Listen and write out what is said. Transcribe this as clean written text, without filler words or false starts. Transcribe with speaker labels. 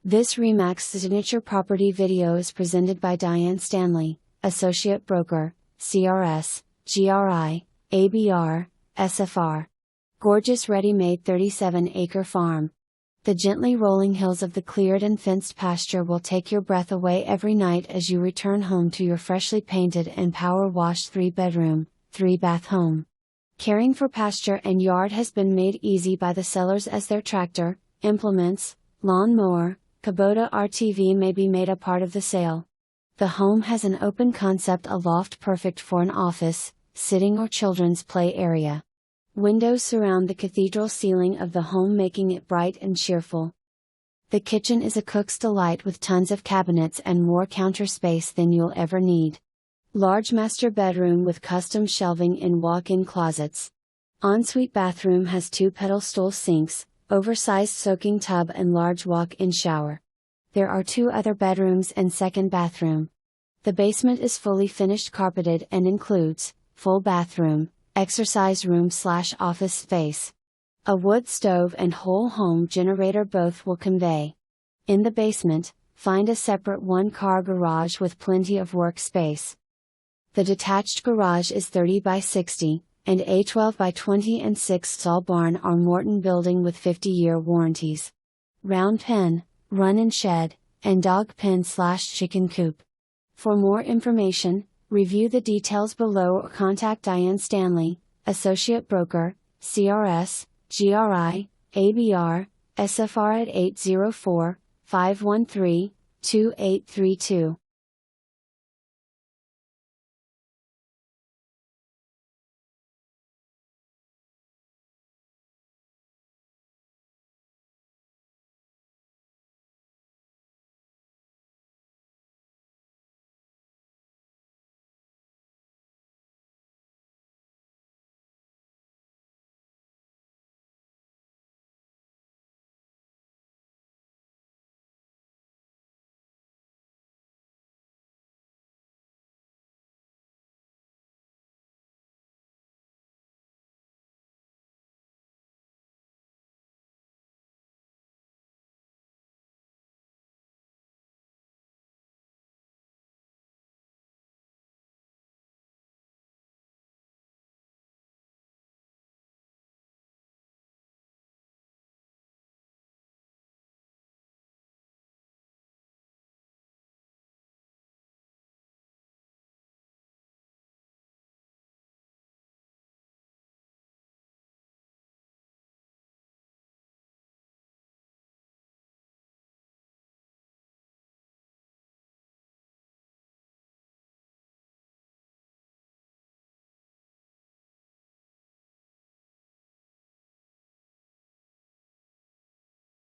Speaker 1: This RE/MAX signature property video is presented by Diane Stanley, Associate Broker, CRS, GRI, ABR, SFR. Gorgeous ready-made 37-acre farm. The gently rolling hills of the cleared and fenced pasture will take your breath away every night as you return home to your freshly painted and power-washed 3-bedroom, 3-bath home. Caring for pasture and yard has been made easy by the sellers as their tractor, implements, lawn mower, Kubota RTV may be made a part of the sale. The home has an open concept, a loft perfect for an office, sitting or children's play area. Windows surround the cathedral ceiling of the home, making it bright and cheerful. The kitchen is a cook's delight with tons of cabinets and more counter space than you'll ever need. Large master bedroom with custom shelving in walk-in closets. Ensuite bathroom has 2 pedestal sinks, oversized soaking tub and large walk-in shower. There are 2 other bedrooms and second bathroom. The basement is fully finished, carpeted, and includes full bathroom, exercise room/office space. A wood stove and whole home generator, both will convey. In the basement, find a separate 1-car garage with plenty of workspace. The detached garage is 30 by 60, and a 12 by 20 and 6-stall barn are Morton building with 50-year warranties. Round pen, run-in shed, and dog pen/chicken coop. For more information, review the details below or contact Diane Stanley, Associate Broker, CRS, GRI, ABR, SFR at 804-513-2832.